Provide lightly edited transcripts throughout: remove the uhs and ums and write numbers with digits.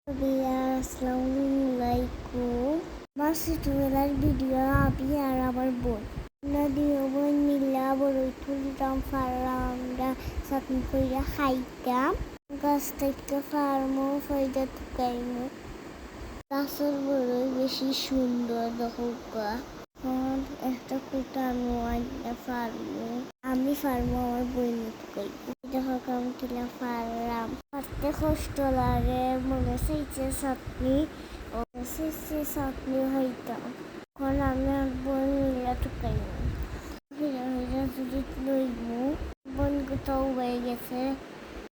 আসসালামাইকুম। আমার ছোটবেলার ভিডিও আমি আর আমার বোন দুই বোন মিলা বড়ই তুলতাম পারলাম আমরা চাটনি কইরা খাইতাম গাছ থেকে ফার্মও ফয়দা টুকাইমু গাছের বড়ই বেশি সুন্দর দেখা একটা কুটানো আইনা ফার্মু আমি ফার্মু আমার বই টুকাইবো দেখো আমি কিলা ফারলাম পারতে কষ্ট লাগে মনে চাইছে চাটনি ও চাইছে চাটনি হইতাম এখন আমি আর বই মিলা টুকাইমু হিরা হিরা যদি লইমু বোন কোথাও হয়ে গেছে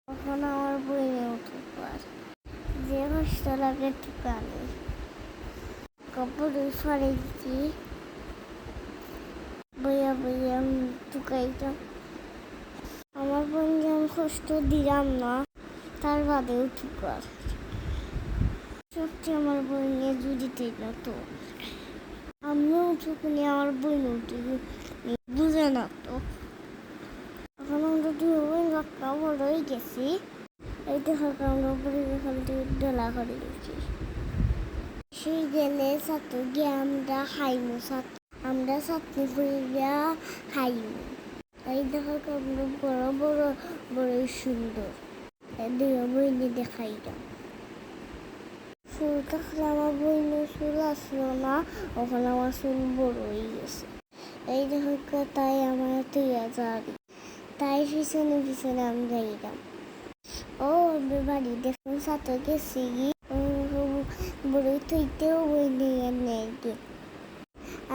তখন আমার বই নিয়ে টুকার যে কষ্ট লাগে টুকানি কাপড় ফাড়াইছি বইয়া বইয়া টুকাইতাম আমার বোনকে আমি কষ্ট দিলাম না তার বাদেও টুকার সত্যি আমার বোনকে জুড়িতে না তো আমিও টুকুনি আমার বোন বুঝে না তো এখন আমরা দুই বোন একটা বড় হয়ে গেছি এই দেখা আমরা পরিবেশন ডোলা করে গেছি সেই গেলে ছাত্র গিয়ে আমরা খাইমু আমরা চাটনি করিয়া খাইমু এই দেখো আমরা বড় বড় বড় সুন্দর দুই বইনে দেখাইলাম চুল থাকলে আমার বইনে চুল আসলো না ওখানে আমার চুল বড় হয়ে গেছে এই দেখো তাই আমার তুইয়া যাবি তাই পিছনে পিছনে আমি যাইলাম ও বাড়ি দেখুন ছাত্র গেছি বড় থইতেও বই নিয়ে নেই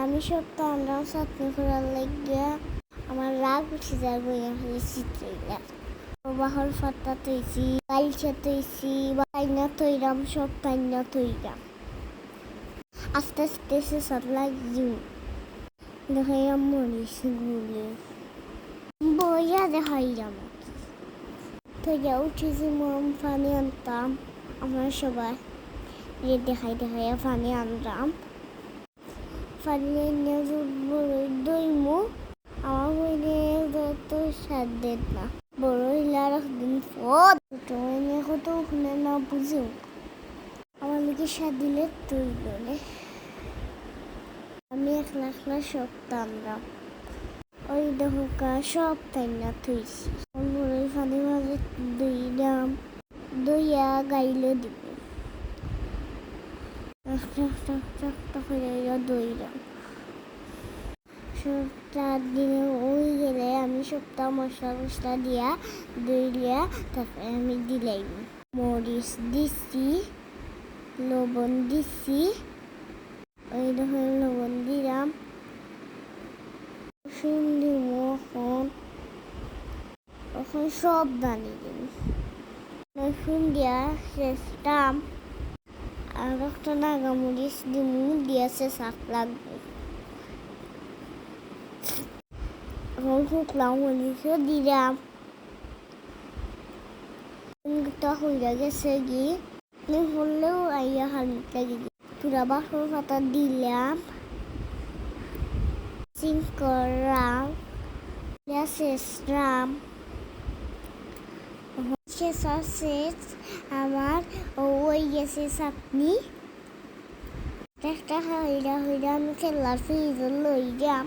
আমি সপ্তাহ আমরা চাটনি করার লাগিয়া আমার রাগ উঠে যায় বইয়া হয়ে চিত্রাইলা বাহর ফাটা তৈছি কালচা তৈছি বাইনা তৈরাম সব তাইনা তৈরাম আস্তে আস্তে সে সব লাগিও দেখাইয়াম মরিস গুলি বইয়া দেখাইলাম তৈরা উঠেছি মম পানি আনতাম আমরা সবাই দেখাইয়া পানি আনতাম পানি এনে দইমু আমার বইনে যত স্বাদ দেন না বড় হইলে আর একদিন ছোট হইলে কত শুনে না বুঝেও আমার লিখে স্বাদ দিলে তৈল আমি একলা একলা সব টানলাম ওই দেখা সব তাই না থইছি বড়ই ফানি মাঝে দইলাম দইয়া গাইলে দিব একটা করে দইলাম সপ্তাহ দিনে ওই গেলে আমি সপ্তাহ মশলা দিয়া দইলিয়া তারপরে আমি দিলাম মরিচ দিছি লবণ দিছি ওই রকম লবণ দিলাম রসুন দিব এখন সব দানি দিব রসুন দিয়া শেষটাম আর একটা নাগামরিচ দিমু দিয়েছে সাফ লাগবে এখন শুকলা মরিচও দিলাম হইয়া গেছে গিয়ে হলেও আইয়া হালকা লাগে পুরা বাসন পাতা দিলাম সিং করলাম শেষরাম শেষ আমার ওই গেছে চাটনি একটা হইরা আমি খেলার ফ্রিজে লইলাম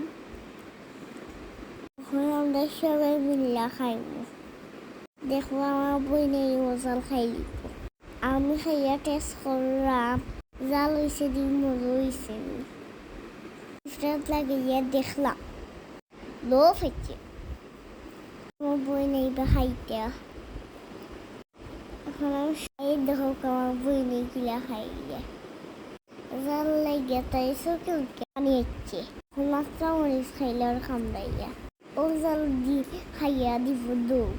এখন আমরা সবাই মিল্লা খাইব দেখবো আমার বই নেই মজাল খাই দিব আমি খাইয়া টেস্ট করলাম জাল হয়েছে দিন মজা হয়েছে লাগিয়ে দেখলাম লোভ হচ্ছে আমার বই নেই বা খাইতে এখন আমি দেখো আমার বই নেই কিলা খাইলে জাল লাগিয়ে তাই চোখে পানি হচ্ছে এখন মাত্রা মরিচ খাইলে আর খামদাইয়া ও জাল দি খাইয়া দিব দৌড়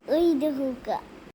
ওই দেখো